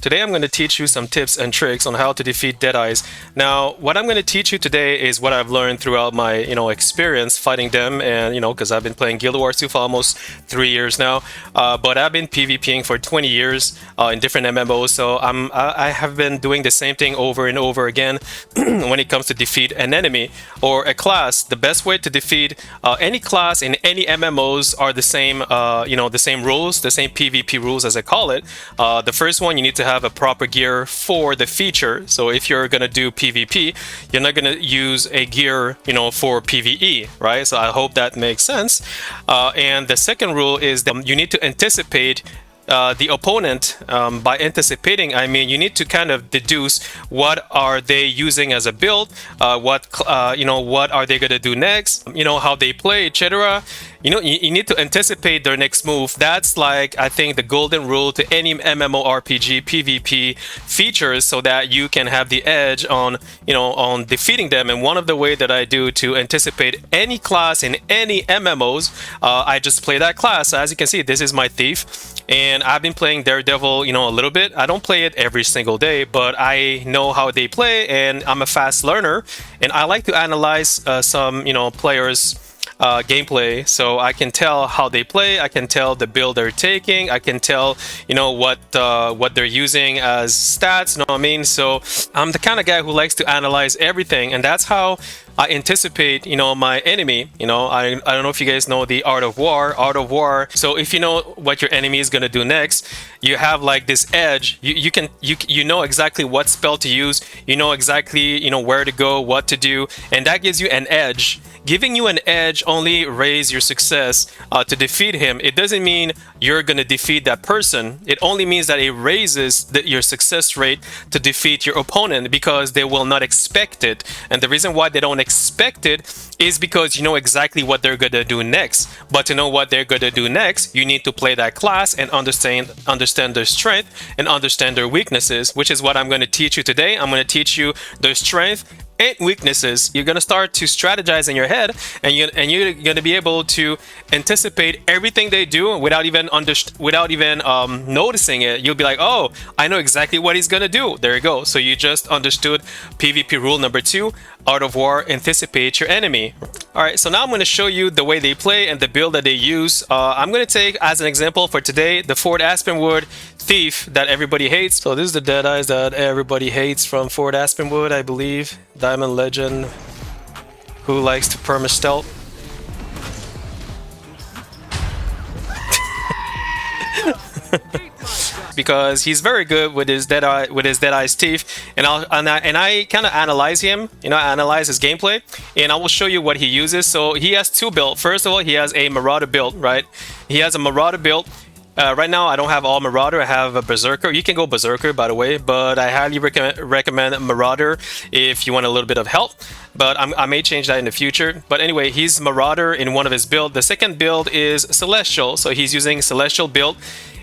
Today I'm going to teach you some tips and tricks on how to defeat Deadeyes. Now, what I'm going to teach you today is what I've learned throughout my, experience fighting them, and because I've been playing Guild Wars 2 for almost 3 years now. But I've been PvPing for 20 years in different MMOs, so I have been doing the same thing over and over again when it comes to defeat an enemy or a class. The best way to defeat any class in any MMOs are the same, the same rules, the same PvP rules as I call it. The first one, you need to have a proper gear for the feature. So if you're gonna do PvP, you're not gonna use a gear, for PvE, right? So I hope that makes sense. And the second rule is that you need to anticipate the opponent. By anticipating, I mean you need to kind of deduce what are they using as a build, what are they gonna do next, how they play, etc. You need to anticipate their next move. That's like, I think, the golden rule to any MMORPG PvP features, so that you can have the edge on on defeating them. And one of the way that I do to anticipate any class in any MMOs, I just play that class. So as you can see, this is my thief, and I've been playing Daredevil, a little bit. I don't play it every single day, but I know how they play, and I'm a fast learner, and I like to analyze some, players' gameplay, so I can tell how they play. I can tell the build they're taking. I can tell, what they're using as stats. What I mean? So I'm the kind of guy who likes to analyze everything, and that's how I anticipate, my enemy. I don't know if you guys know the Art of War. So if you know what your enemy is gonna do next, you have like this edge. You know exactly what spell to use. You know exactly where to go, what to do, and that gives you an edge. Giving you an edge only raise your success to defeat him. It doesn't mean you're gonna defeat that person. It only means that it raises your success rate to defeat your opponent, because they will not expect it. And the reason why they don't expect it is because you know exactly what they're gonna do next. But to know what they're gonna do next, you need to play that class and understand their strength and understand their weaknesses, which is what I'm gonna teach you today. I'm gonna teach you their strength and weaknesses. You're gonna start to strategize in your head, and you're gonna be able to anticipate everything they do without even noticing it. You'll be like, oh, I know exactly what he's gonna do. There you go. So you just understood PvP rule number 2, Art of War: anticipate your enemy. All right, so now I'm going to show you the way they play and the build that they use. I'm going to take as an example for today the Fort Aspenwood thief that everybody hates. So this is the Deadeyes that everybody hates from Fort Aspenwood, I believe. Diamond Legend who likes to perma stealth. Because he's very good with his Deadeye's teeth, and I kind of analyze him, I analyze his gameplay, and I will show you what he uses. So he has 2 builds. First of all, he has a Marauder build, right? He has a Marauder build. Right now, I don't have all Marauder. I have a Berserker. You can go Berserker, by the way, but I highly recommend Marauder if you want a little bit of help. But I may change that in the future. But anyway, he's Marauder in one of his builds. The second build is Celestial, so he's using Celestial build.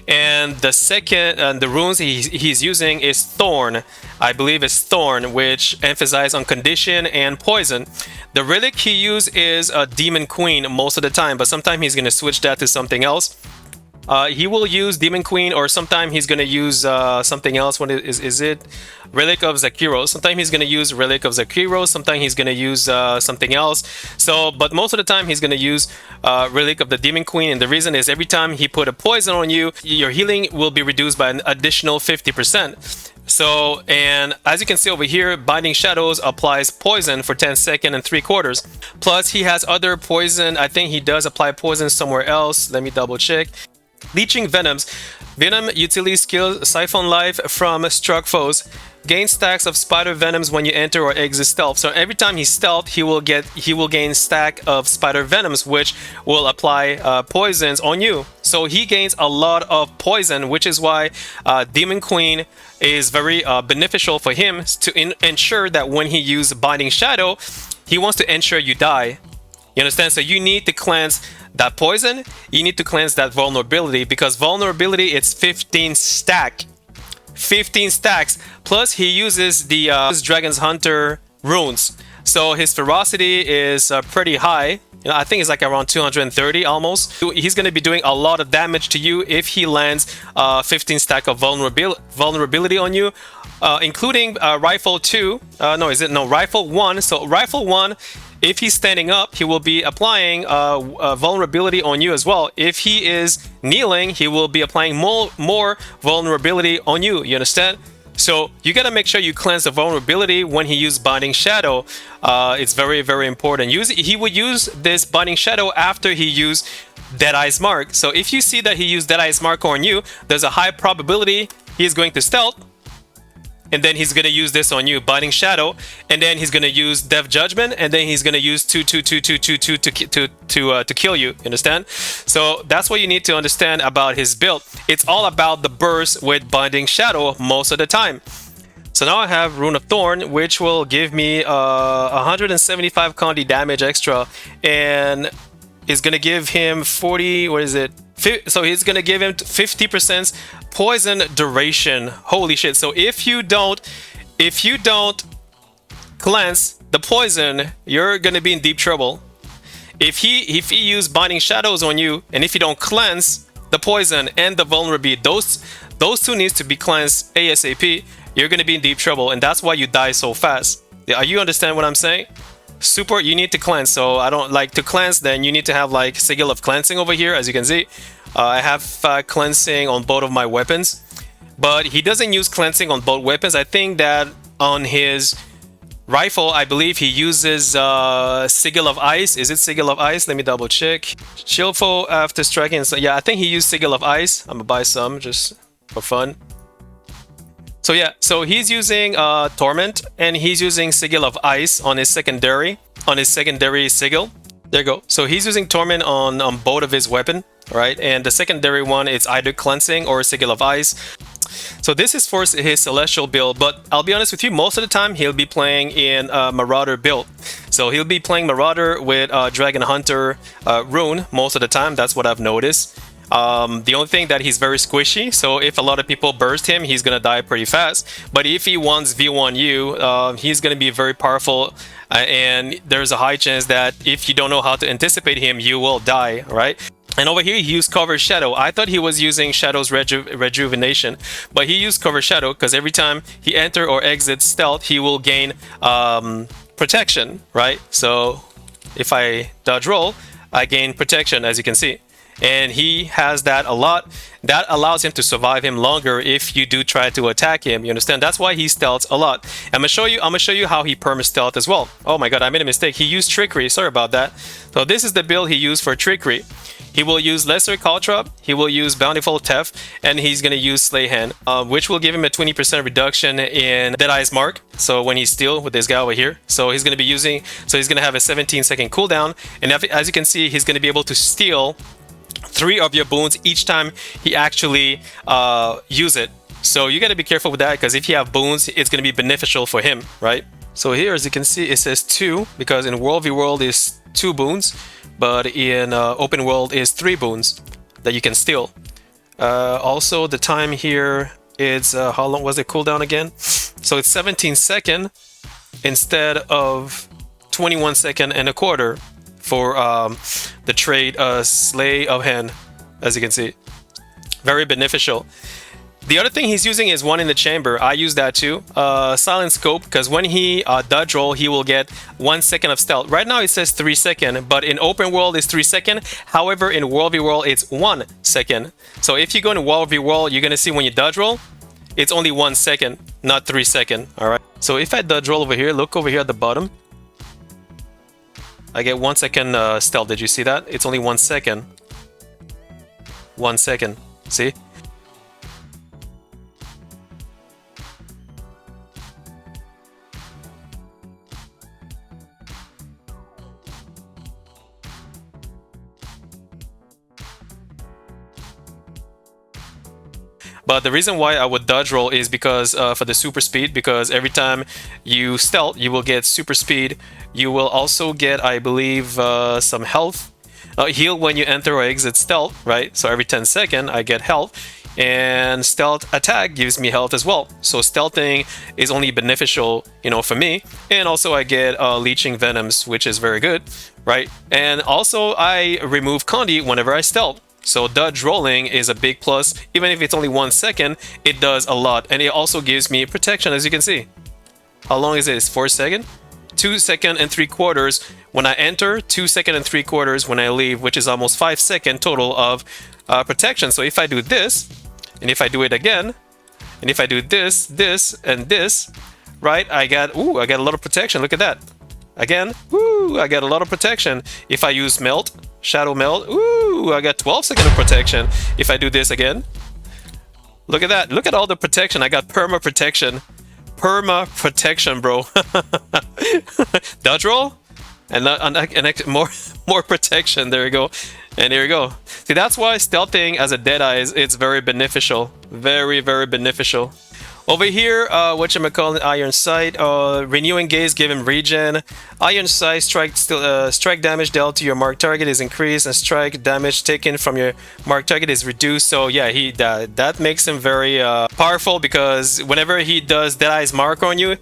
And the second, the runes he's using is Thorn. I believe it's Thorn, which emphasizes on condition and poison. The relic he uses is a Demon Queen most of the time, but sometimes he's going to switch that to something else. He will use Demon Queen, or sometimes he's going to use something else. What is it? Relic of Zakiro. Sometimes he's going to use Relic of Zakiro. Sometimes he's going to use something else. So, but most of the time he's going to use Relic of the Demon Queen. And the reason is every time he put a poison on you, your healing will be reduced by an additional 50%. So, and as you can see over here, Binding Shadows applies poison for 10 seconds and 3/4. Plus he has other poison. I think he does apply poison somewhere else. Let me double check. Leeching Venoms. Venom utility skill: siphon life from struck foes. Gain stacks of spider venoms when you enter or exit stealth. So every time he stealth, he will gain stack of spider venoms, which will apply poisons on you. So he gains a lot of poison, which is why Demon Queen is very beneficial for him to ensure that when he uses Binding Shadow, he wants to ensure you die. You understand? So you need to cleanse that poison, you need to cleanse that vulnerability, because vulnerability, it's 15 stack. 15 stacks. Plus he uses the Dragon's Hunter runes. So his ferocity is pretty high. You know, I think it's like around 230 almost. He's going to be doing a lot of damage to you if he lands 15 stack of vulnerability on you, including rifle 2. Rifle 1. So rifle 1, if he's standing up, he will be applying vulnerability on you as well. If he is kneeling, he will be applying more vulnerability on you. You understand? So you got to make sure you cleanse the vulnerability when he uses Binding Shadow. It's very, very important. He would use this Binding Shadow after he used Deadeye's Mark. So if you see that he used Deadeye's Mark on you, there's a high probability he's going to stealth. And then he's going to use this on you, Binding Shadow. And then he's going to use Death Judgment. And then he's going to use 2 to kill you. You understand? So that's what you need to understand about his build. It's all about the burst with Binding Shadow most of the time. So now I have Rune of Thorn, which will give me 175 Condi damage extra. And is going to give him 40, what is it? So he's going to give him 50% poison duration. Holy shit. So if you don't cleanse the poison, you're going to be in deep trouble. If he use Binding Shadows on you, and if you don't cleanse the poison and the vulnerability, those two needs to be cleansed ASAP, you're going to be in deep trouble, and that's why you die so fast. Are you understand what I'm saying? Super, you need to cleanse. So I don't like to cleanse, then you need to have like Sigil of Cleansing over here. As you can see, I have cleansing on both of my weapons, but he doesn't use cleansing on both weapons. I think that on his rifle, I believe he uses Sigil of Ice. Is it Sigil of Ice? Let me double check. Shield foe after striking. So yeah, I think he used Sigil of Ice. I'm gonna buy some just for fun. So yeah, so he's using Torment, and he's using Sigil of Ice on his secondary Sigil. There you go. So he's using Torment on both of his weapon, right? And the secondary one, it's either Cleansing or Sigil of Ice. So this is for his Celestial build, but I'll be honest with you, most of the time he'll be playing in Marauder build. So he'll be playing Marauder with Dragon Hunter Rune most of the time. That's what I've noticed. The only thing that he's very squishy, so if a lot of people burst him, he's gonna die pretty fast. But if he wants V1U, he's gonna be very powerful, and there's a high chance that if you don't know how to anticipate him, you will die, right? And over here, he used Cover Shadow. I thought he was using Shadow's Rejuvenation, but he used Cover Shadow because every time he enter or exits stealth, he will gain protection, right? So if I dodge roll, I gain protection, as you can see. And he has that a lot. That allows him to survive him longer if you do try to attack him. You understand? That's why he stealths a lot. I'm gonna show you how he perma stealth as well. Oh my god, I made a mistake. He used Trickery. Sorry about that. So this is the build he used for Trickery. He will use Lesser Caltrop, he will use Bountiful Theft, and he's gonna use Slay Hand, which will give him a 20% reduction in Deadeye's Mark. So when he's steal with this guy over here, so he's gonna have a 17-second cooldown, and as you can see, he's gonna be able to steal 3 of your boons each time he actually use it. So you got to be careful with that, because if you have boons, it's going to be beneficial for him, right? So here, as you can see, it says 2, because in World v World is 2 boons, but in Open World is 3 boons that you can steal. Also, the time here is how long was the cooldown again? So it's 17 second instead of 21 second and a quarter for the trade Slay of Hand, as you can see. Very beneficial. The other thing he's using is One in the Chamber. I use that too. Silent Scope, because when he dodge roll, he will get 1 second of stealth. Right now it says 3 seconds, but in Open World it's 3 seconds. However, in World v World it's 1 second. So if you go in World v World, you're gonna see when you dodge roll, it's only 1 second, not 3 seconds. All right. So if I dodge roll over here, look over here at the bottom. I get 1 second stealth. Did you see that? It's only 1 second. 1 second. See? But the reason why I would dodge roll is because for the super speed, because every time you stealth, you will get super speed. You will also get, I believe, some health. Heal when you enter or exit stealth, right? So every 10 seconds, I get health. and stealth attack gives me health as well. So stealthing is only beneficial, for me. And also I get leeching venoms, which is very good, right? And also I remove Condi whenever I stealth. So dodge rolling is a big plus. Even if it's only 1 second, it does a lot. And it also gives me protection, as you can see. How long is this? 4 seconds? 2 seconds and 3/4 when I enter, 2 seconds and 3/4 when I leave, which is almost 5 seconds total of protection. So if I do this, and if I do it again, and if I do this, this, and this, right, I got a lot of protection. Look at that. Again, I got a lot of protection. If I use melt, shadow melt, I got 12 seconds of protection. If I do this again, look at that. Look at all the protection. I got perma protection. Perma protection, bro. Dodge roll, and more protection. There we go. And there you go. See, that's why stealthing as a Deadeye it's very beneficial. Very, very beneficial. Over here, whatchamacallit, Iron Sight, renewing gaze, give him regen. Iron Sight, strike damage dealt to your marked target is increased, and strike damage taken from your marked target is reduced. So yeah, that makes him very powerful, because whenever he does Deadeye's mark on you,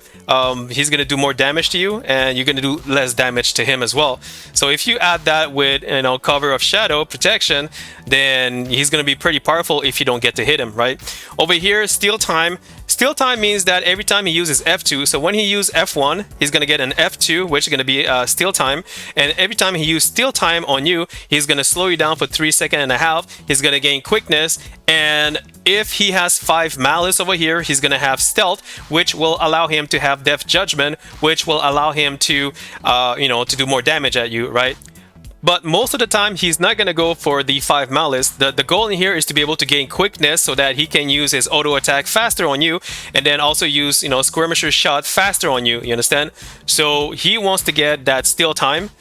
he's gonna do more damage to you, and you're gonna do less damage to him as well. So if you add that with cover of shadow protection, then he's gonna be pretty powerful if you don't get to hit him, right? Over here, steal time. Steal time means that every time he uses F2, so when he uses F1, he's going to get an F2, which is going to be steal time. And every time he uses steal time on you, he's going to slow you down for 3.5 seconds. He's going to gain quickness. And if he has 5 malice over here, he's going to have stealth, which will allow him to have death judgment, which will allow him to, to do more damage at you, right? But most of the time, he's not going to go for the 5 malice. The goal in here is to be able to gain quickness so that he can use his auto attack faster on you, and then also use, skirmisher shot faster on you. You understand? So he wants to get that steal time,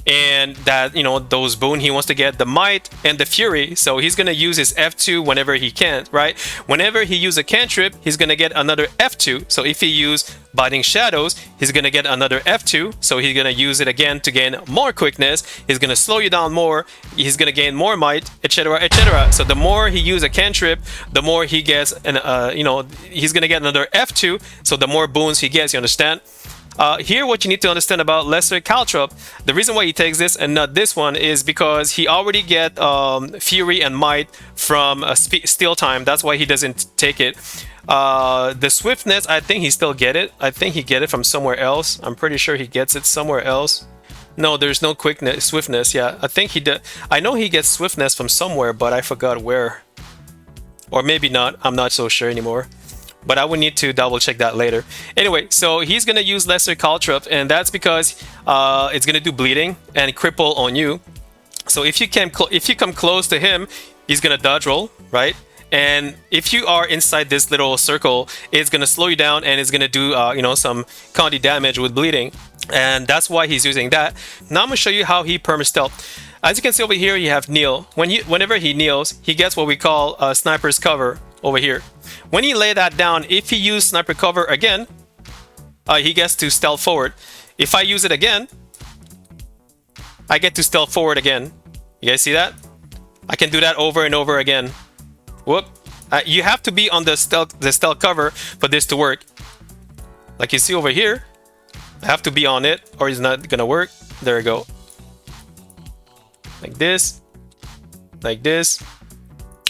and that, those boon. He wants to get the might and the fury. So he's going to use his F2 whenever he can, right? Whenever he uses a cantrip, he's going to get another F2. So if he uses biting shadows, he's going to get another F2. So he's going to use it again to gain more quickness. He's going to slow you down more. He's going to gain more might, etc., etc. So the more he uses a cantrip, the more he gets, and he's going to get another F2. So the more boons he gets, you understand? Here, what you need to understand about Lesser Caltrop, the reason why he takes this and not this one is because he already get Fury and Might from Steal Time. That's why he doesn't take it. The Swiftness, I think he still get it. I think he get it from somewhere else. I'm pretty sure he gets it somewhere else. No, there's no Swiftness. Yeah, I think he did. I know he gets Swiftness from somewhere, but I forgot where. Or maybe not. I'm not so sure anymore. But I would need to double check that later. Anyway, so he's going to use Lesser Caltrop, and that's because it's going to do bleeding and cripple on you. So if you come close to him, he's going to dodge roll, right? And if you are inside this little circle, it's going to slow you down, and it's going to do some county damage with bleeding. And that's why he's using that. Now I'm going to show you how he perma-stealth. As you can see over here, you have kneel. Whenever he kneels, he gets what we call sniper's cover over here. When he lay that down, if he use sniper cover again, he gets to stealth forward. If I use it again, I get to stealth forward again. You guys see that? I can do that over and over again. Whoop. You have to be on the stealth cover for this to work. Like you see over here, I have to be on it or it's not gonna work. There we go. Like this. Like this.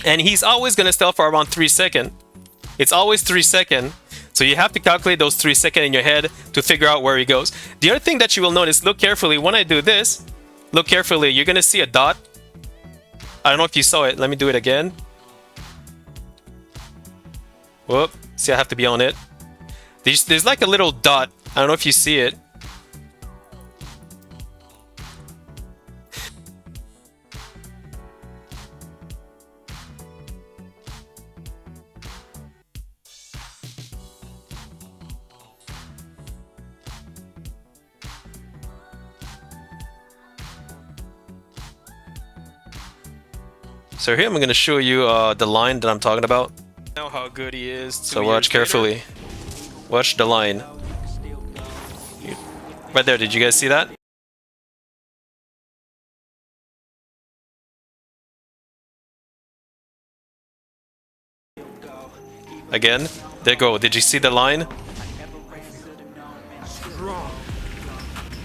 And he's always gonna stealth for around 3 seconds. It's always 3 seconds. So you have to calculate those 3 seconds in your head to figure out where he goes. The other thing that you will notice, look carefully, when I do this, look carefully, you're gonna see a dot. I don't know if you saw it. Let me do it again. Whoop. See, I have to be on it. There's like a little dot. I don't know if you see it. So here I'm going to show you the line that I'm talking about. Now how good he is. So watch carefully. Watch the line. Right there, did you guys see that? Again. There you go. Did you see the line?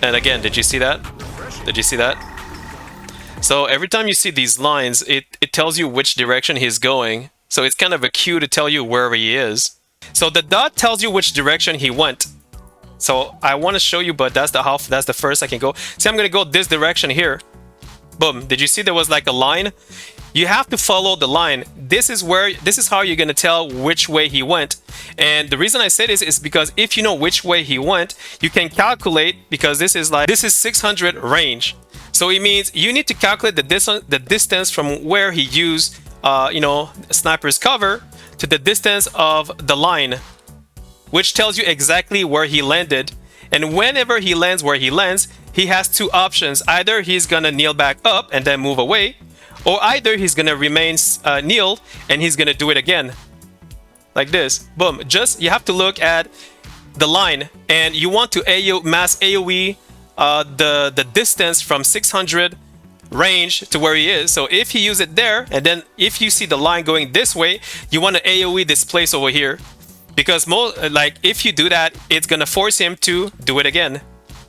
And again, did you see that? Did you see that? So every time you see these lines, it tells you which direction he's going. So it's kind of a cue to tell you where he is. So the dot tells you which direction he went. So I want to show you, but that's the first I can go. See, I'm going to go this direction here. Boom. Did you see there was like a line? You have to follow the line. This is how you're going to tell which way he went. And the reason I say this is because if you know which way he went, you can calculate, because this is 600 range. So it means you need to calculate the distance from where he used sniper's cover to the distance of the line, which tells you exactly where he landed. And whenever he lands where he lands, he has two options. Either he's gonna kneel back up and then move away, or either he's gonna remain kneeled and he's gonna do it again. Like this. Boom. Just, you have to look at the line, and you want to mass AoE the distance from 600 range to where he is. So if he used it there, and then if you see the line going this way, you want to AoE this place over here, because if you do that, it's gonna force him to do it again,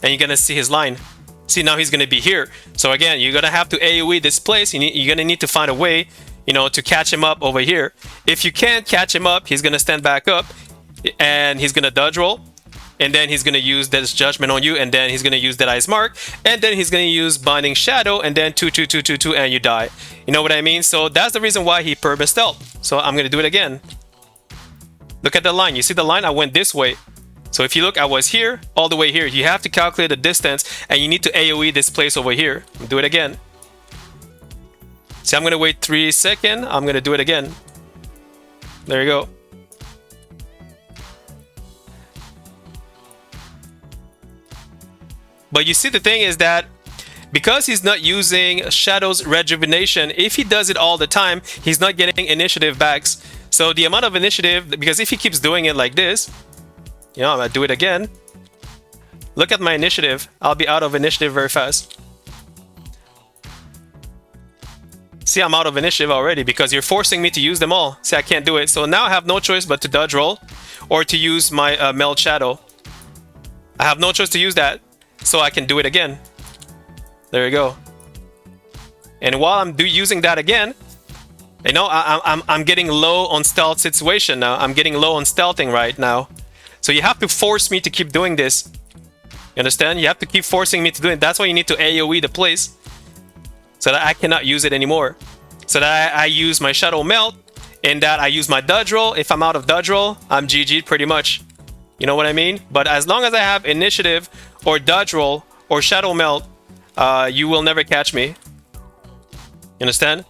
and you're gonna see his line. See, now he's gonna be here. So again, you're gonna have to AoE this place. You're gonna need to find a way, to catch him up over here. If you can't catch him up, he's gonna stand back up, and he's gonna dodge roll. And then he's going to use this judgment on you, and then he's going to use Deadeye's mark, and then he's going to use binding shadow, and then 2 2 2 2 2, and you die. You know what I mean? So that's the reason why he perma stealth. So I'm going to do it again. Look at the line. You see the line? I went this way. So if you look, I was here all the way here. You have to calculate the distance, and you need to AoE this place over here. Do it again. See, I'm going to wait 3 seconds. I'm going to do it again. There you go. But you see, the thing is that because he's not using Shadow's Rejuvenation, if he does it all the time, he's not getting initiative backs. So the amount of initiative, because if he keeps doing it like this, I'm gonna do it again. Look at my initiative. I'll be out of initiative very fast. See, I'm out of initiative already because you're forcing me to use them all. See, I can't do it. So now I have no choice but to dodge roll or to use my Meld Shadow. I have no choice to use that. So I can do it again. There you go. And while I'm using that again, I'm getting low on stealth situation now. I'm getting low on stealthing right now. So you have to force me to keep doing this. You understand? You have to keep forcing me to do it. That's why you need to AoE the place, so that I cannot use it anymore. So that I use my Shadow Melt, and that I use my dodge roll. If I'm out of dodge roll, I'm GG'd pretty much. You know what I mean? But as long as I have initiative or dodge roll or shadow melt, you will never catch me. You understand?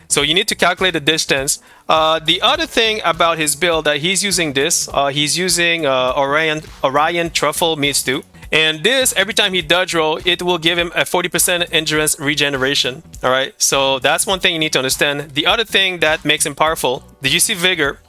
So you need to calculate the distance. The other thing about his build that he's using he's using Orion Truffle Meat Stew. And this, every time he dodge roll, it will give him a 40% endurance regeneration. All right, so that's one thing you need to understand. The other thing that makes him powerful, did you see Vigor?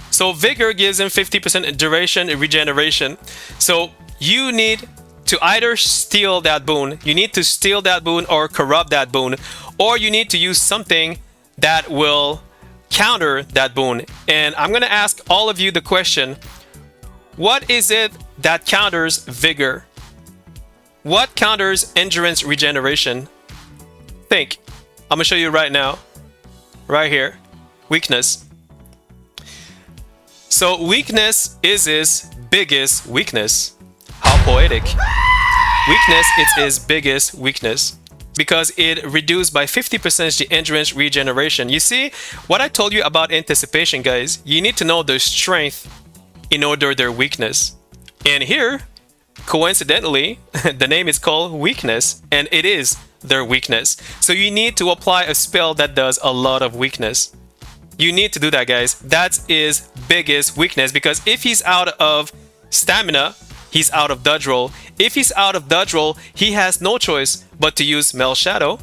So Vigor gives him 50% duration regeneration. So you need to either steal that boon, you need to steal that boon or corrupt that boon, or you need to use something that will counter that boon. And I'm gonna ask all of you the question, what is it that counters Vigor? What counters endurance regeneration? Think. I'm gonna show you right now. Right here. Weakness. So weakness is his biggest weakness. How poetic. Weakness is his biggest weakness, because it reduced by 50% the endurance regeneration. You see, what I told you about anticipation, guys, you need to know their strength in order their weakness. And here, coincidentally, the name is called weakness, and it is their weakness. So you need to apply a spell that does a lot of weakness. You need to do that, guys. That's his biggest weakness, because if he's out of stamina, he's out of dodge roll. If he's out of dodge roll, he has no choice but to use Meld Shadow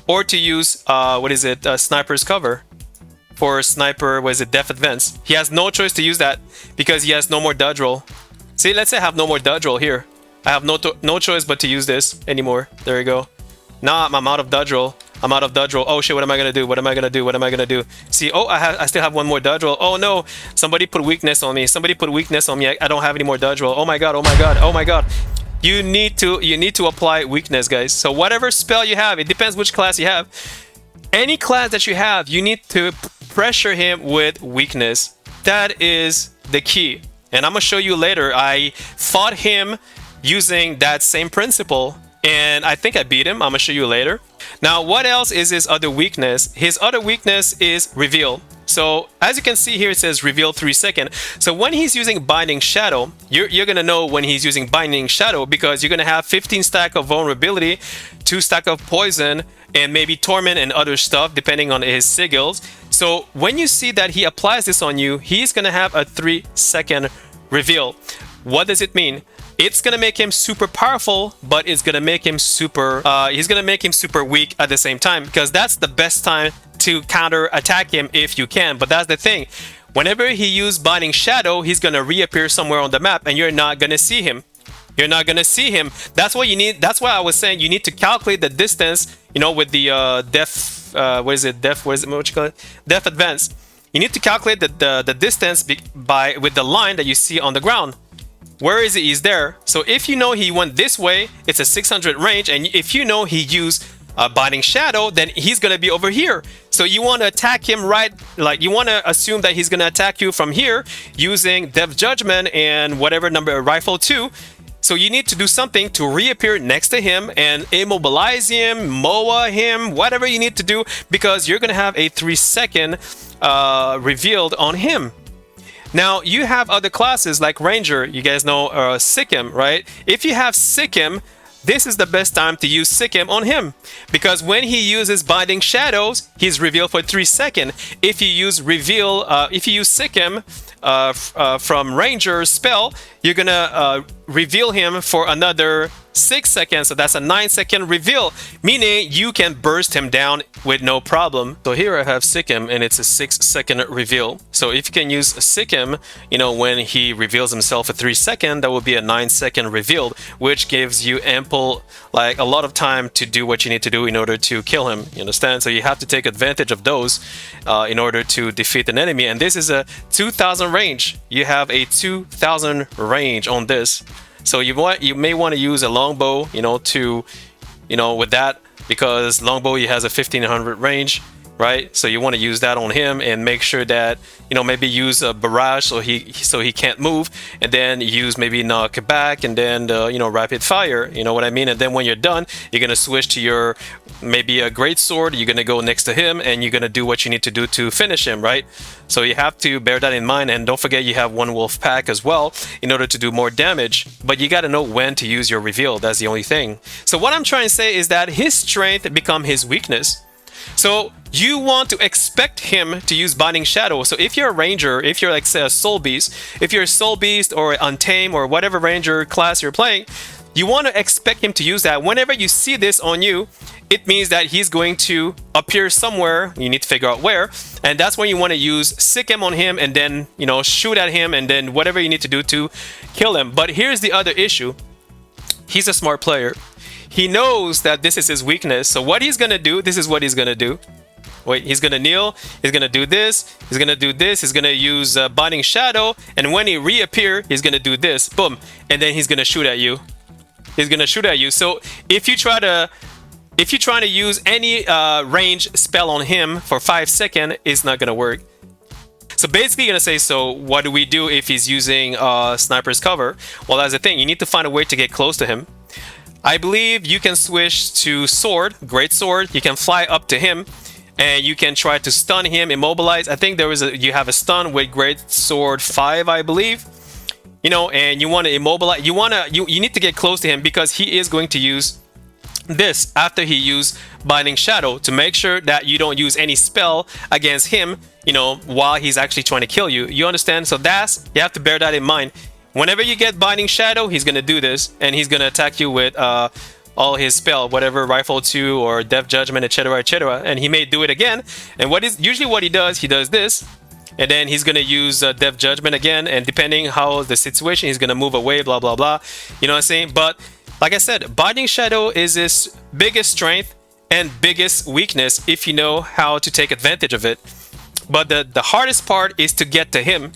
or to use, Sniper's Cover for Sniper, Depth Advance. He has no choice to use that because he has no more dodge roll. See, let's say I have no more dodge roll here. I have no choice but to use this anymore. There you go. Now I'm out of dodge roll. I'm out of dodge roll. Oh shit, what am I gonna do? What am I gonna do? What am I gonna do? See, oh, I still have one more dodge roll. Oh no, somebody put weakness on me. Somebody put weakness on me. I don't have any more dodge roll. Oh my god, oh my god, oh my god. You need to apply weakness, guys. So whatever spell you have, it depends which class you have. Any class that you have, you need to pressure him with weakness. That is the key. And I'm gonna show you later. I fought him using that same principle, and I think I beat him. I'm gonna show you later. Now, what else is his other weakness? His other weakness is reveal. So as you can see here, it says reveal 3 seconds. So when he's using Binding Shadow, you're gonna know when he's using Binding Shadow, because you're gonna have 15 stack of vulnerability, 2 stack of poison, and maybe torment and other stuff depending on his sigils. So when you see that he applies this on you, he's gonna have a 3-second reveal. What does it mean? It's gonna make him super powerful, but it's gonna make him super he's gonna make him super weak at the same time, because that's the best time to counter attack him if you can. But that's the thing, whenever he uses Binding Shadow, he's gonna reappear somewhere on the map and you're not gonna see him. You're not gonna see him. That's what you need. That's why I was saying you need to calculate the distance, you know, with the depth what you call it, depth advance. You need to calculate the distance with the line that you see on the ground. Where is it? He's there. So if you know he went this way, it's a 600 range, and if you know he used Binding Shadow, then he's gonna be over here. So you want to attack him right, like you want to assume that he's gonna attack you from here using Death Judgment and whatever number rifle 2. So you need to do something to reappear next to him and immobilize him, MOA him, whatever you need to do, because you're gonna have a 3-second revealed on him. Now, you have other classes like Ranger. You guys know Sikkim, right? If you have Sikkim, this is the best time to use Sikkim on him, because when he uses Binding Shadows, he's revealed for 3 seconds. If you use Sikkim from Ranger's spell, you're gonna reveal him for another 6 seconds. So that's a 9-second reveal, meaning you can burst him down with no problem. So here I have Sikkim, and it's a 6-second reveal. So if you can use Sikkim, you know, when he reveals himself for 3 seconds, that will be a 9-second revealed, which gives you ample, like a lot of time to do what you need to do in order to kill him. You understand? So you have to take advantage of those in order to defeat an enemy. And this is a 2000 range. You have a 2000 range on this. So you may want to use a longbow, you know, with that, because longbow he has a 1500 range, right? So you want to use that on him and make sure that, you know, maybe use a barrage so he can't move, and then use maybe knock back, and then you know, rapid fire, you know what I mean? And then when you're done, you're gonna switch to your maybe a great sword. You're gonna go next to him and you're gonna do what you need to do to finish him, right? So you have to bear that in mind, and don't forget you have one wolf pack as well in order to do more damage. But you got to know when to use your reveal. That's the only thing. So what I'm trying to say is that his strength become his weakness. So you want to expect him to use Binding Shadow. So if you're a Ranger, if you're like, say, a Soul Beast, if you're a Soul Beast or Untamed or whatever Ranger class you're playing, you want to expect him to use that. Whenever you see this on you, it means that he's going to appear somewhere. You need to figure out where, and that's when you want to use Sikkim on him, and then, you know, shoot at him, and then whatever you need to do to kill him. But here's the other issue. He's a smart player. He knows that this is his weakness. So what he's gonna do, this is what he's gonna do. Wait, he's gonna kneel, he's gonna do this, he's gonna do this, he's gonna use Binding Shadow, and when he reappear, he's gonna do this, boom, and then he's gonna shoot at you. He's gonna shoot at you. So if you're trying to use any range spell on him for 5 seconds, it's not gonna work. So basically, you're gonna say, so what do we do if he's using sniper's cover? Well, that's the thing. You need to find a way to get close to him. I believe you can switch to sword, great sword. You can fly up to him, and you can try to stun him, immobilize. I think you have a stun with great sword 5, I believe. You know, and you want to immobilize. You need to get close to him, because he is going to use this after he used Binding Shadow, to make sure that you don't use any spell against him, you know, while he's actually trying to kill you. You understand? So you have to bear that in mind. Whenever you get Binding Shadow, he's gonna do this, and he's gonna attack you with all his spell, whatever rifle 2 or Death Judgment, etc., etc. And he may do it again. And usually what he does this, and then he's gonna use Death Judgment again. And depending how the situation, he's gonna move away, blah blah blah. You know what I'm saying? But like I said, Binding Shadow is his biggest strength, and biggest weakness if you know how to take advantage of it. But the hardest part is to get to him,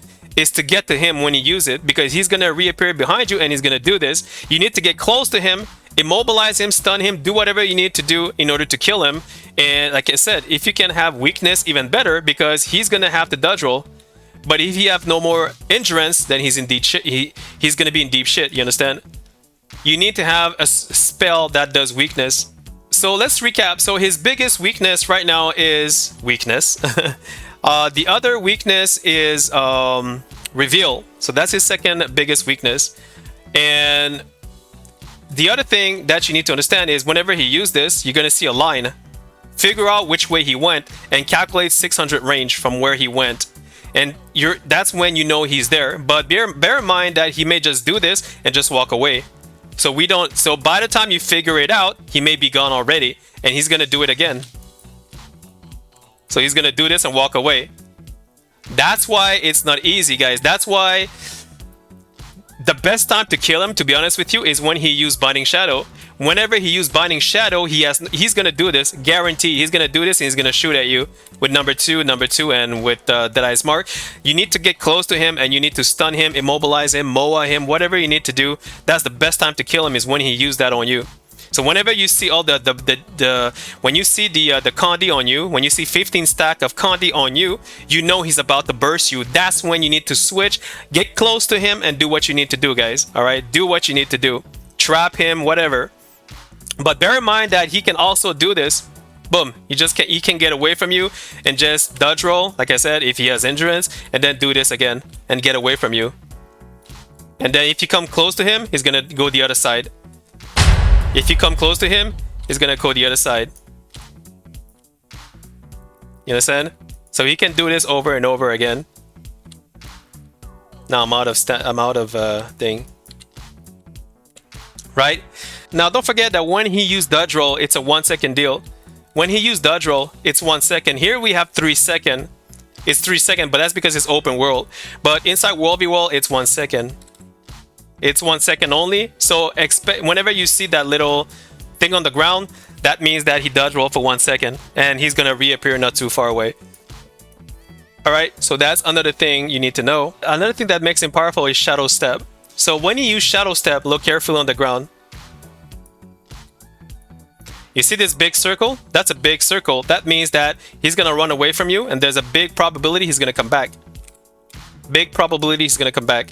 when you use it, because he's gonna reappear behind you and he's gonna do this. You need to get close to him, immobilize him, stun him, do whatever you need to do in order to kill him. And like I said, if you can have weakness, even better, because he's gonna have to dodge roll. But if you have no more endurance, then he's in deep shit. He's gonna be in deep shit. You understand? You need to have a spell that does weakness. So let's recap. So his biggest weakness right now is weakness. The other weakness is reveal. So that's his second biggest weakness. And the other thing that you need to understand is whenever he used this, you're going to see a line. Figure out which way he went and calculate 600 range from where he went. And that's when you know he's there. But bear in mind that he may just do this and just walk away. So by the time you figure it out, he may be gone already. And he's going to do it again. So he's going to do this and walk away. That's why it's not easy, guys. That's why the best time to kill him, to be honest with you, is when he used Binding Shadow. Whenever he used Binding Shadow, he's going to do this. Guarantee. He's going to do this and he's going to shoot at you with number two, and with Deadeye's Mark. You need to get close to him and you need to stun him, immobilize him, MOA him, whatever you need to do. That's the best time to kill him, is when he used that on you. So whenever you see all when you see the Condi on you, when you see 15 stack of Condi on you, you know he's about to burst you. That's when you need to switch, get close to him, and do what you need to do, guys. All right, do what you need to do. Trap him, whatever. But bear in mind that he can also do this. Boom, he can get away from you and just dodge roll, like I said, if he has endurance, and then do this again and get away from you. And then if you come close to him, he's gonna go the other side. If you come close to him, he's gonna go the other side. You understand? So he can do this over and over again. Now I'm out of thing. Right? Now don't forget that when he used dodge roll, it's a 1 second deal. When he used dodge roll, it's 1 second. Here we have 3 seconds. It's 3 seconds, but that's because it's open world. But inside WvW, it's 1 second. It's 1 second only. So expect whenever you see that little thing on the ground, that means that he dodge roll for 1 second and he's gonna reappear not too far away. All right, so that's another thing you need to know. Another thing that makes him powerful is Shadow Step. So when you use Shadow Step, look carefully on the ground. You see this big circle? That's a big circle. That means that he's gonna run away from you and there's a big probability he's gonna come back. Big probability he's gonna come back.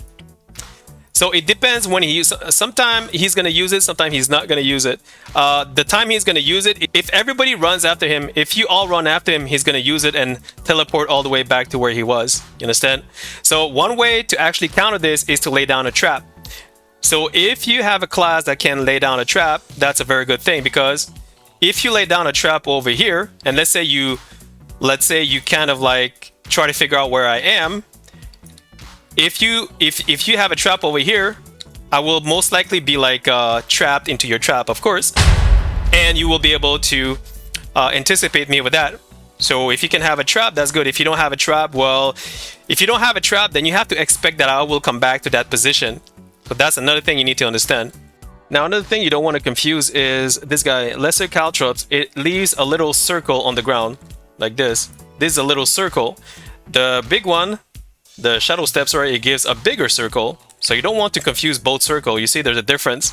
So it depends when he uses. Sometimes he's going to use it, sometimes he's not going to use it. The time he's going to use it, if everybody runs after him, if you all run after him, he's going to use it and teleport all the way back to where he was. You understand? So one way to actually counter this is to lay down a trap. So if you have a class that can lay down a trap, that's a very good thing, because if you lay down a trap over here, and let's say you kind of like try to figure out where I am. If you have a trap over here, I will most likely be like trapped into your trap, of course, and you will be able to anticipate me with that. So if you can have a trap, that's good. If you don't have a trap, well, if you don't have a trap, then you have to expect that I will come back to that position. So that's another thing you need to understand. Now, another thing you don't want to confuse is this guy, Lesser Caltrops. It leaves a little circle on the ground like this. This is a little circle. The big one, the Shadow Step, sorry, it gives a bigger circle. So you don't want to confuse both circles. You see there's a difference.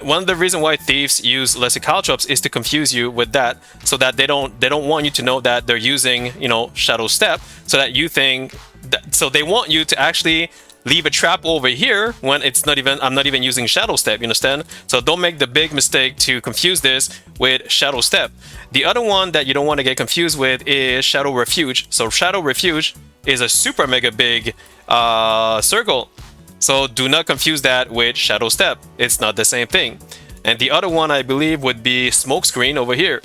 One of the reasons why thieves use Lesser Caltrops is to confuse you with that, so that they don't want you to know that they're using, you know, Shadow Step, so that you think that, so they want you to actually leave a trap over here when it's not even, I'm not even using Shadow Step, you understand? So don't make the big mistake to confuse this with Shadow Step. The other one that you don't want to get confused with is Shadow Refuge. So Shadow Refuge is a super mega big circle. So do not confuse that with Shadow Step. It's not the same thing. And the other one I believe would be Smokescreen over here.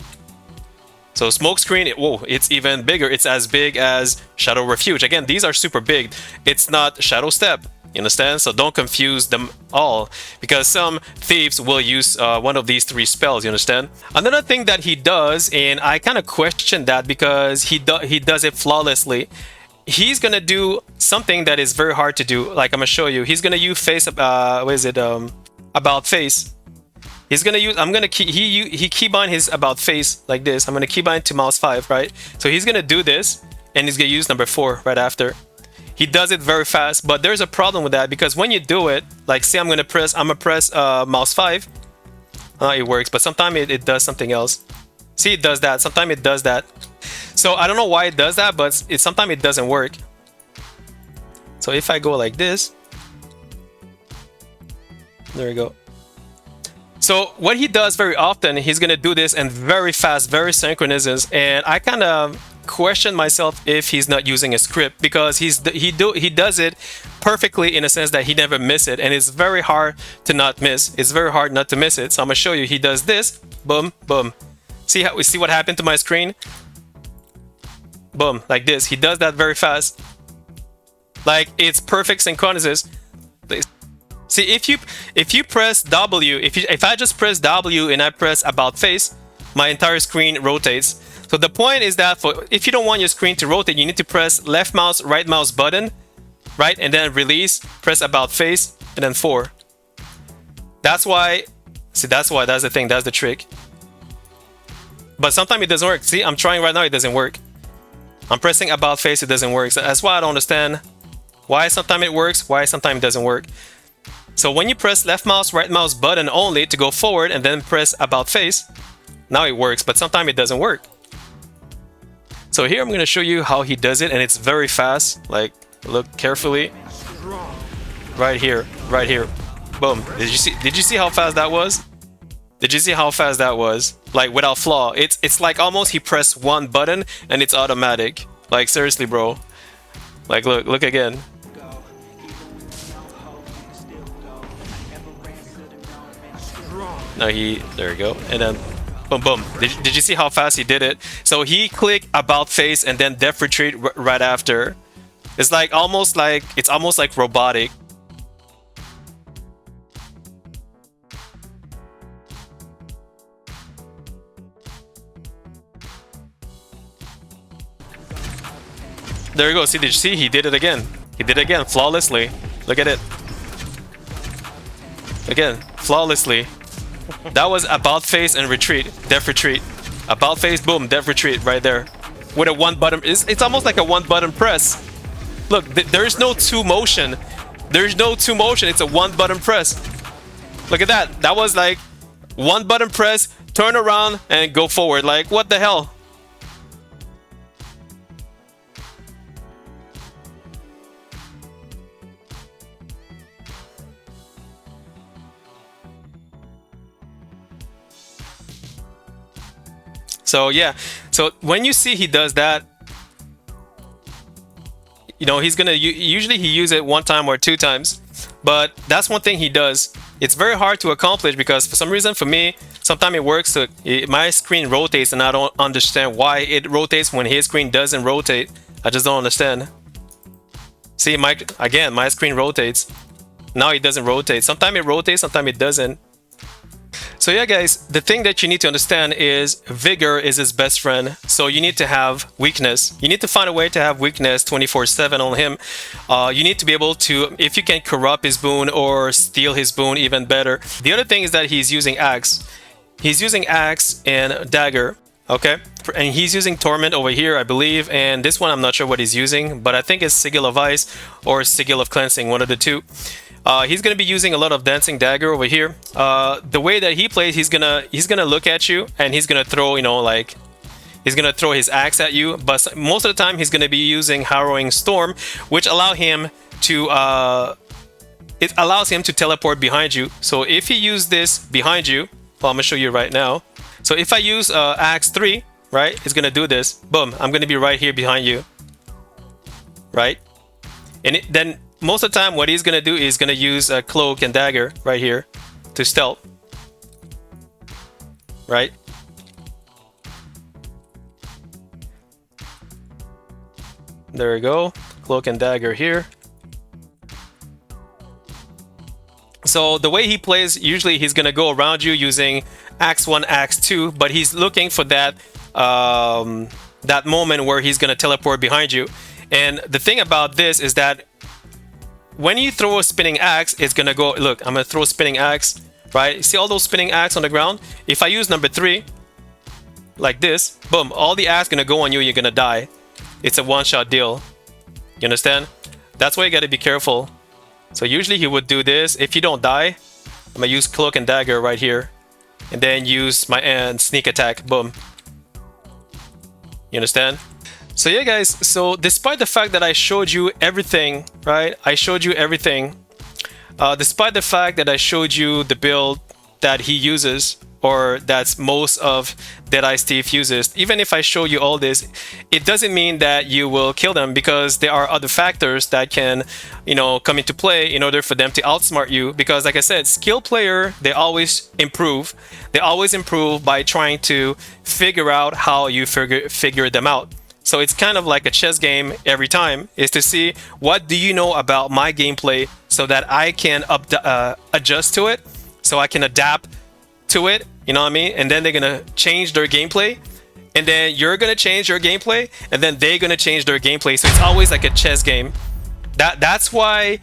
So Smokescreen, whoa, it's even bigger. It's as big as Shadow Refuge. Again, these are super big. It's not Shadow Step. You understand? So don't confuse them all, because some thieves will use one of these three spells. You understand? Another thing that he does, and I kind of question that because he does it flawlessly. He's gonna do something that is very hard to do. Like I'm gonna show you. He's gonna use face. What is it? About face. He's gonna use. I'm gonna key. He keybind his about face like this. I'm gonna keybind to mouse 5, right? So he's gonna do this, and he's gonna use number 4 right after. He does it very fast, but there's a problem with that because when you do it, like say I'm gonna press mouse 5. It works, but sometimes it does something else. See, it does that. Sometimes it does that. So I don't know why it does that, but sometimes it doesn't work. So if I go like this, there we go. So what he does very often, he's gonna do this and very fast, very synchronous, and I kind of question myself if he's not using a script because he does it perfectly in a sense that he never miss it, and it's very hard to not miss. It's very hard not to miss it. So I'm gonna show you. He does this, boom, boom. See what happened to my screen? Boom, like this. He does that very fast. Like it's perfect synchronicity. See, if you press W, if I just press W and I press about face, my entire screen rotates. So the point is that if you don't want your screen to rotate, you need to press left mouse, right mouse button, right, and then release, press about face, and then 4. That's why. See, that's the thing. That's the trick. But sometimes it doesn't work. See, I'm trying right now. It doesn't work. I'm pressing about face. It doesn't work. So that's why I don't understand why sometimes it works, why sometimes it doesn't work. So when you press left mouse, right mouse button only to go forward and then press about face, now it works, but sometimes it doesn't work. So here I'm going to show you how he does it, and it's very fast. Like, look carefully. Right here, right here. Boom. Did you see how fast that was? Did you see how fast that was? Like without flaw. It's like almost he pressed one button and it's automatic. Like seriously, bro. Like look again. No, there you go. And then boom, boom. Did you see how fast he did it? So he clicked about face and then def retreat right after. It's almost like robotic. There you go. See, did you see? He did it again. He did it again flawlessly. Look at it. Again, flawlessly. That was about face and retreat, def retreat. About face, boom, def retreat right there. With a one button, it's almost like a one button press. Look, there's no two motion. There's no two motion. It's a one button press. Look at that. That was like one button press, turn around and go forward. Like what the hell? So yeah, so when you see he does that, you know, he's gonna usually he uses it one time or two times, but that's one thing he does. It's very hard to accomplish because for some reason for me, sometimes it works. So my screen rotates and I don't understand why it rotates when his screen doesn't rotate. I just don't understand. See, my screen rotates. Now it doesn't rotate. Sometimes it rotates, sometimes it doesn't. So yeah, guys, the thing that you need to understand is vigor is his best friend. So you need to have weakness. You need to find a way to have weakness 24/7 on him. You need to be able to, if you can corrupt his boon or steal his boon, even better. The other thing is that he's using axe. He's using axe and dagger. Okay, and he's using torment over here, I believe, and this one I'm not sure what he's using, but I think it's sigil of ice or sigil of cleansing, one of the two. He's gonna be using a lot of dancing dagger over here. The way that he plays, he's gonna look at you and he's gonna throw, you know, like he's gonna throw his axe at you. But most of the time, he's gonna be using harrowing storm, which allows him to teleport behind you. So if he used this behind you, well, I'm gonna show you right now. So if I use axe 3, right, it's gonna do this. Boom! I'm gonna be right here behind you, right? And then most of the time, what he's gonna do is gonna use a cloak and dagger right here to stealth, right? There we go, cloak and dagger here. So the way he plays, usually he's gonna go around you using axe 1, axe 2, but he's looking for that that moment where he's gonna teleport behind you. And the thing about this is that when you throw a spinning axe, it's gonna go, look, I'm gonna throw a spinning axe right? See all those spinning axe on the ground? If I use number 3, like this, boom, all the axe gonna go on you, you're gonna die. It's a one-shot deal. You understand? That's why you gotta be careful. So usually he would do this. If you don't die, I'm gonna use Cloak and Dagger right here. And then use my sneak attack, boom. You understand? So yeah guys, so despite the fact that I showed you everything, right? I showed you everything. Despite the fact that I showed you the build that he uses, or that's most of Deadeye Steve uses, even if I show you all this, it doesn't mean that you will kill them, because there are other factors that can, you know, come into play in order for them to outsmart you. Because like I said, skilled player, they always improve. They always improve by trying to figure out how you figure them out. So it's kind of like a chess game every time, is to see what do you know about my gameplay so that I can adjust to it, so I can adapt to it, you know what I mean? And then they're gonna change their gameplay, and then you're gonna change your gameplay, and then they're gonna change their gameplay. So it's always like a chess game. That's why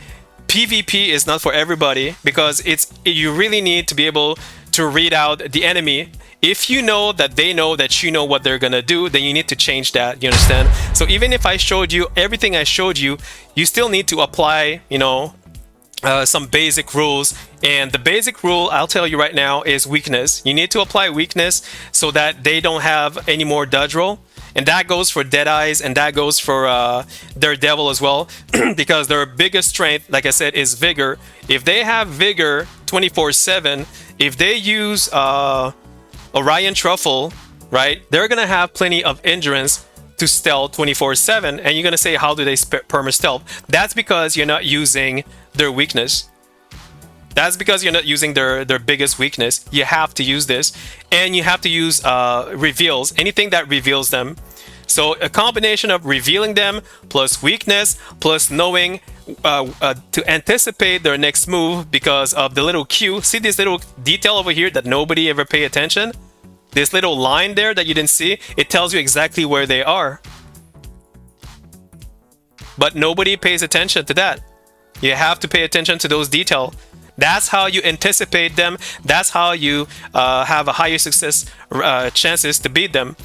PvP is not for everybody, because you really need to be able to read out the enemy. If you know that they know that you know what they're gonna do, then you need to change that, you understand? So even if I showed you everything I showed you, you still need to apply, you know, some basic rules. And the basic rule I'll tell you right now is weakness. You need to apply weakness so that they don't have any more dodge roll. And that goes for Deadeyes, and that goes for Daredevil as well, because their biggest strength, like I said, is vigor. If they have vigor 24/7, if they use Orion Truffle, right, they're gonna have plenty of endurance to stealth 24/7. And you're gonna say, how do they perma stealth? That's because you're not using their weakness. That's because you're not using their biggest weakness. You have to use this, and you have to use reveals, anything that reveals them. So a combination of revealing them plus weakness plus knowing to anticipate their next move because of the little cue. See this little detail over here that nobody ever pay attention? This little line there that you didn't see, it tells you exactly where they are. But nobody pays attention to that. You have to pay attention to those details. That's how you anticipate them. That's how you have a higher success chances to beat them.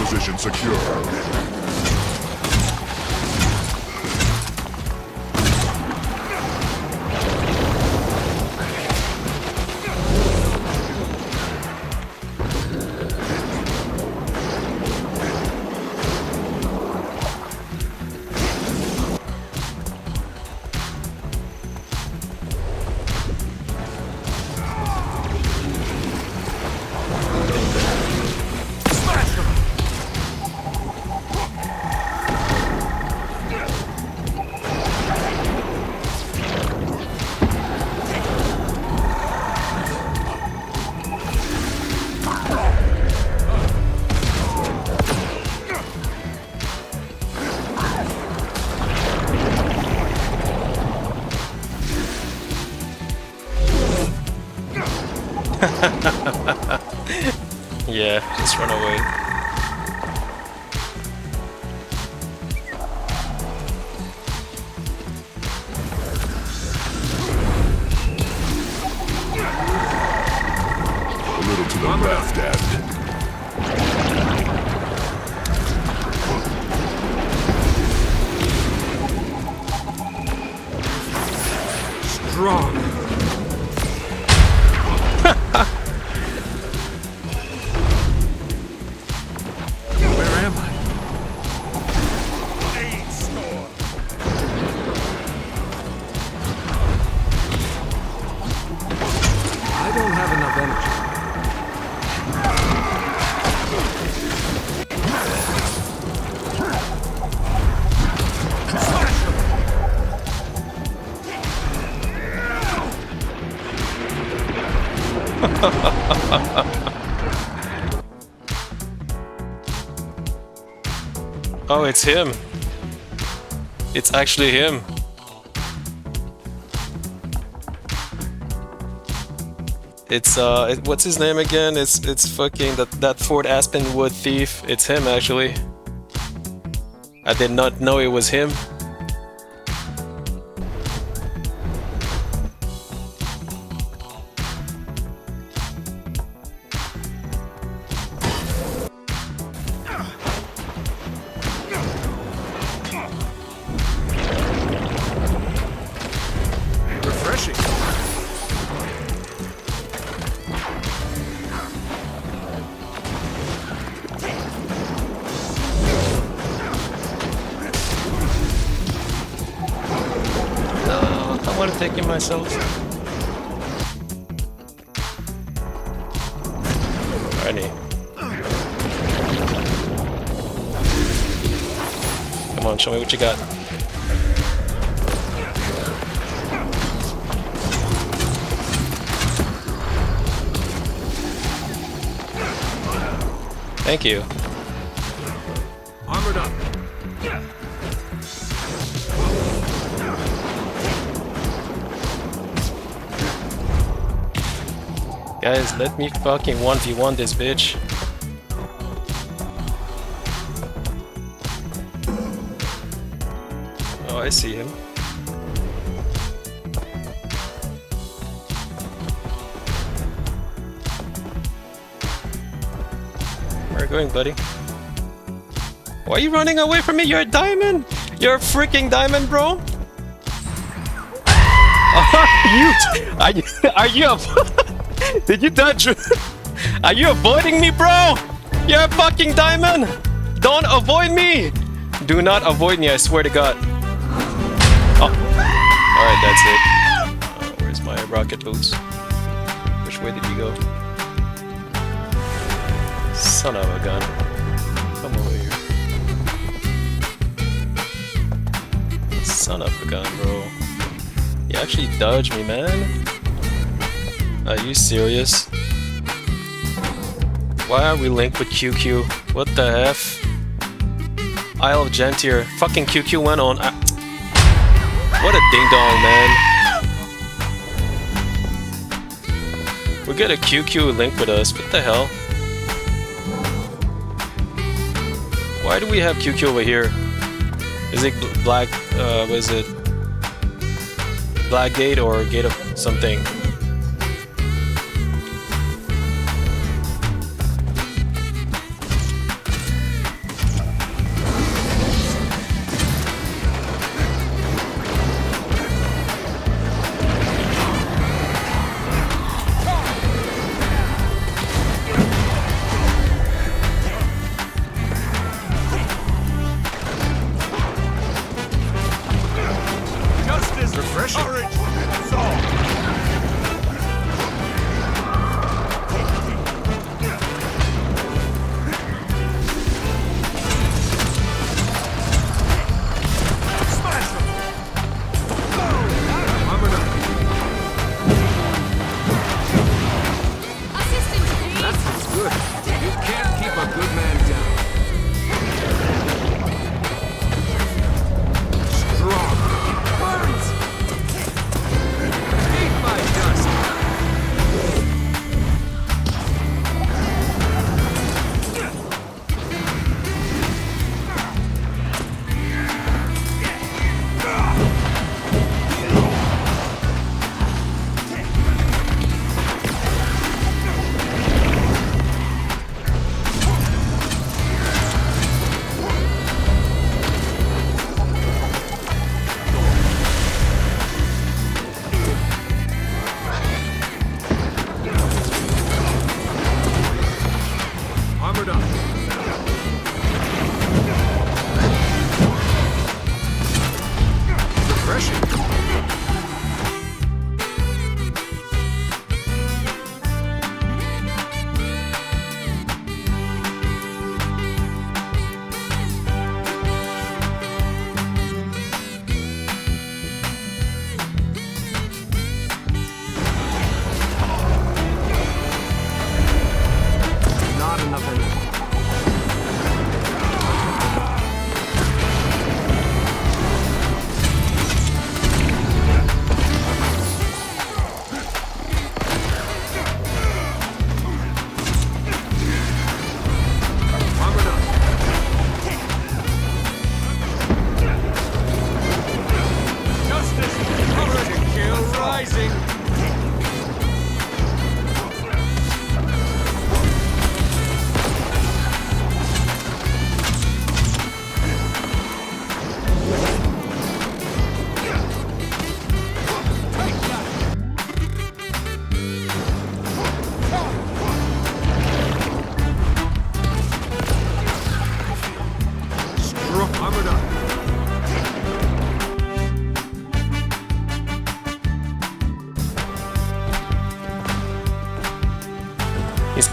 Position secure. Yeah, just run away. A little to the left, Dad. Strong. Where am I? I don't have enough energy. Oh, it's him. It's actually him. It's what's his name again? It's fucking that Fort Aspenwood thief. It's him actually. I did not know it was him. Refreshing. I want to take it myself. Alrighty. Come on, show me what you got. Thank you. Armored up. Guys, let me fucking 1v1 this bitch. Oh, I see him. Where are you going, buddy? Why are you running away from me? You're a diamond! You're a freaking diamond, bro! Are you did you dodge? Are you avoiding me, bro? You're a fucking diamond! Don't avoid me! Do not avoid me, I swear to God. Oh. Alright, that's it. Where's my rocket boots? Which way did you go? Son of a gun. Come over here. Son of a gun, bro. You actually dodged me, man. Are you serious? Why are we linked with QQ? What the F? Isle of Gentier. Fucking QQ went on. What a ding dong, man. We got a QQ link with us. What the hell? Why do we have QQ over here? Is it Black? What is it? Black Gate or Gate of something?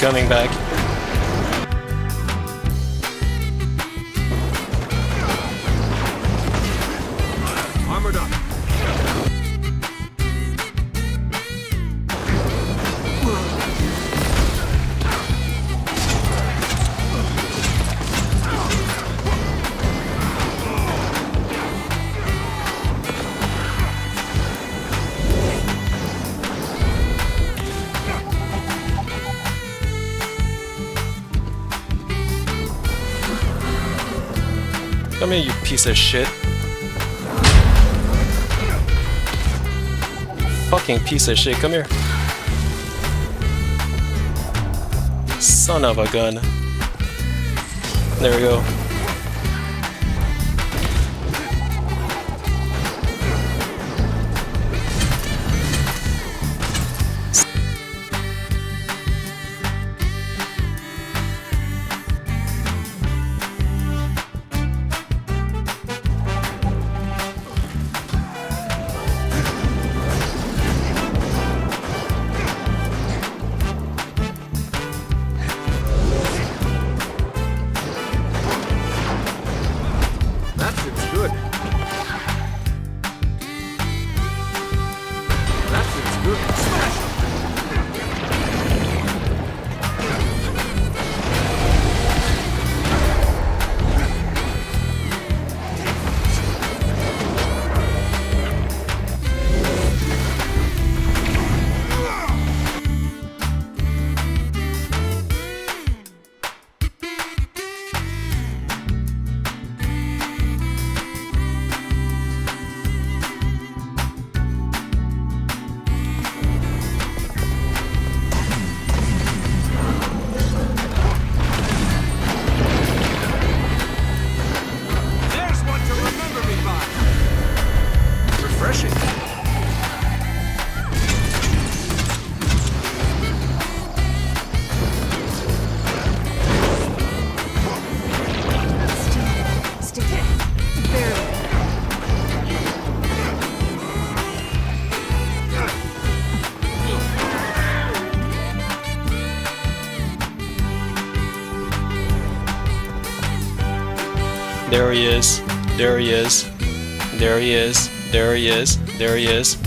coming back. Armored up. Come here, you piece of shit. Fucking piece of shit, come here. Son of a gun. There we go. That fits good. That fits good. Smash it. There's one to remember me by. Refreshing. Stick it. Barely. There he is. There he is. There he is. There he is. There he is.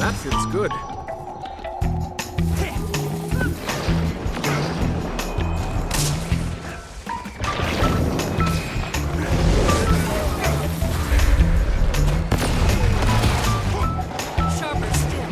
That feels good. Sharper still.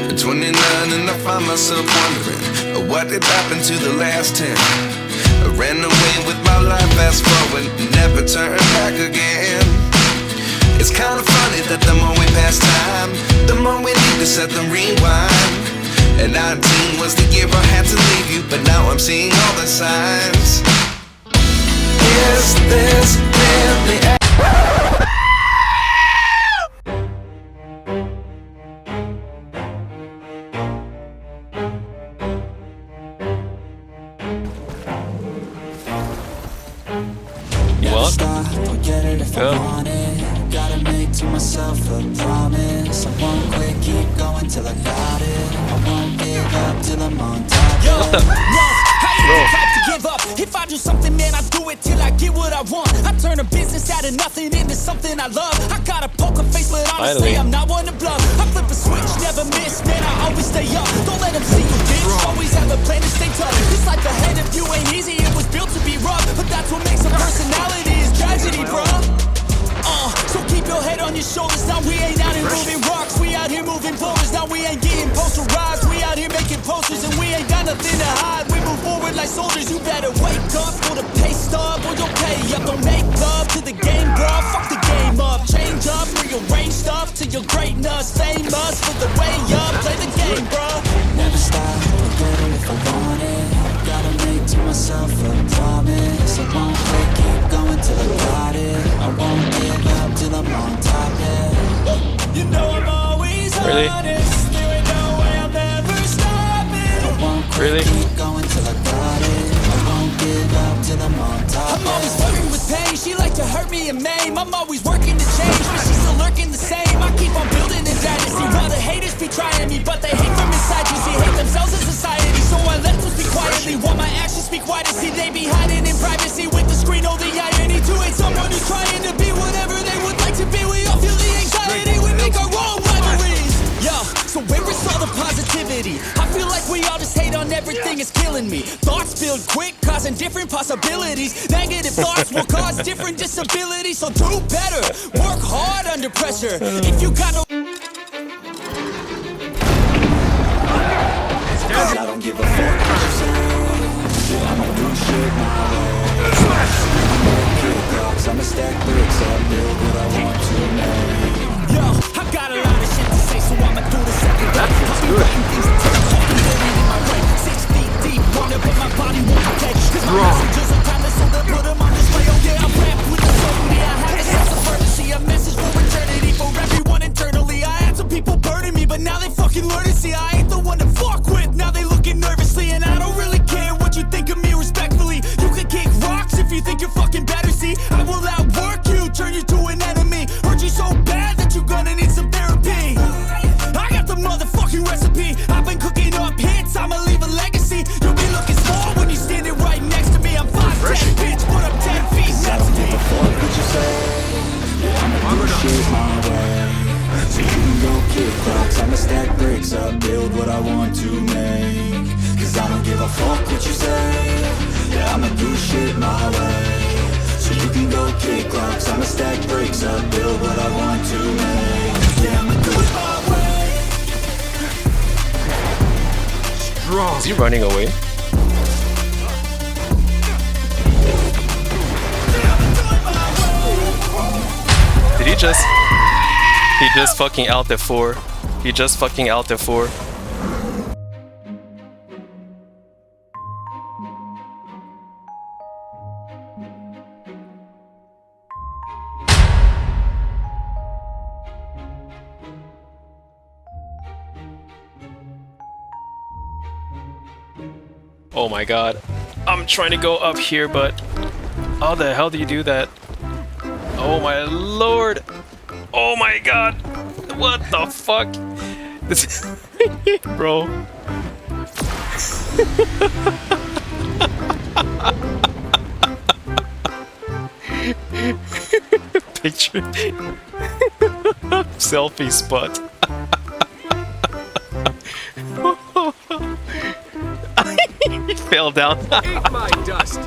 At 29 and I find myself wondering what did happen to the last 10. I ran away with my life, fast forward, never turn back again. It's kind of funny that the more we pass time, the more we need to set the rewind. And 19 was the year I had to leave you, but now I'm seeing all the signs. Is this really What? Forget it if I want it. Gotta make to myself a promise. I won't quit, keep going till I got it. I won't give up till I'm on top. Yo, What the? I ain't the type to give up. If I do something, man, I do it till I get what I want. I turn a business out of nothing into something I love. I got a poker face, but honestly, Finally. I'm not one to bluff. I flip a switch, never miss, man, I always stay up. Don't let them see you, bitch. Always have a plan to stay tough. This life ahead of you ain't easy, it was built to be rough. But that's what makes a personality is tragedy, bruh. So keep your head on your shoulders. Now we ain't out here moving rocks, we out here moving boulders. Now we ain't getting posterized, we out here making posters. And we ain't got nothing to hide, we move forward like soldiers. You better wake up for the pay stub or you'll pay up. Don't make love to the game, bruh, fuck the game up. Change up, rearrange stuff to your greatness. Famous for the way up, play the game, bruh. Never stop, forget it if I want it. Gotta make to myself a promise. I won't quit, keep going till I got it. I won't give up till I'm on top, yeah. You know I'm always Really? honest. There ain't no way I'm ever stopping. I won't quit, Really? keep going till I got it. I won't give up till I'm on top. I'm always flirting with pain. She like to hurt me and maim. I'm always working to change, but she's still lurking the same. I keep on building a dynasty while the haters be trying me, but they hate from inside. You see, hate themselves in society, so I let them speak quietly while my actions speak wider. See, they be hiding in privacy with the screen. Oh, the irony to hate someone who's trying to be whatever they would like to be. We all feel the anxiety, we make our own rivalries. Yo, so where is all the positivity? I feel like we all just hate on everything, it's killing me. Thoughts build quick, causing different possibilities. Negative thoughts will cause different disabilities. So do better, work hard under pressure. If you got no I don't give a fuck what you say. Yeah, I'ma do shit my way. I'ma stack bricks up, build what I want to make. Yo, I got a lot of shit to say, so I'ma do the second. That feels good. Things until I'm fucking living in my way. 6 feet deep, wonder but my body won't play. Cause my messages are timeless, so they'll put them on display. Oh yeah, I rap with the certainty. I have a sense of urgency, a message for eternity, for everyone internally. I had some people burning me, but now they fucking learn to see I ain't the one to fuck with. Now they looking nervously, and I don't really care what you think of me respectfully. You can kick rocks if you think you're fucking better. See, I will outwork you, turn you to an enemy. Hurt you so bad that you're gonna need some therapy. I got the motherfucking recipe. I've been cooking up hits, I'ma leave a legacy. You'll be looking small when you're standing right next to me. I'm 5'10", bitch, put up 10 feet next to me. What you say? Yeah, I'ma do shit my way. So you can go kick rocks, I'ma stack bricks up, build what I want to make. Cause I don't give a fuck what you say. Yeah, I'ma do shit my way. So you can go kick rocks, I'ma stack bricks up, build what I want to make. Yeah, I'ma do it my way. Is he running away? Did he just... He just fucking out the 4. He just fucking out the 4. Oh my god. I'm trying to go up here, but how the hell do you do that? Oh my lord. Oh my god. What the fuck? This bro. Picture selfie spot. He fell down. Eat my dust.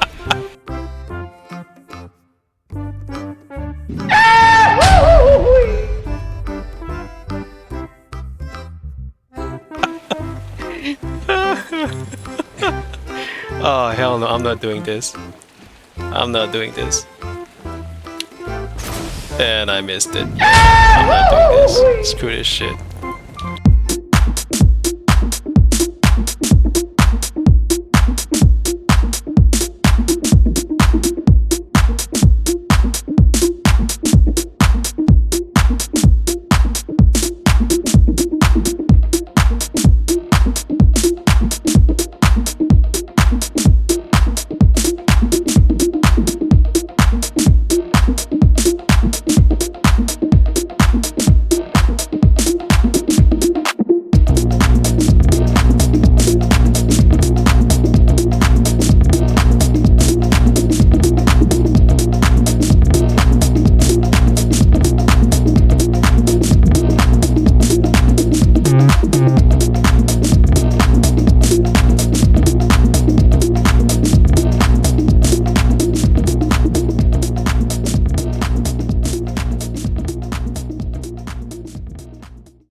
Oh hell no, I'm not doing this. I'm not doing this. And I missed it. I'm not doing this. Screw this shit.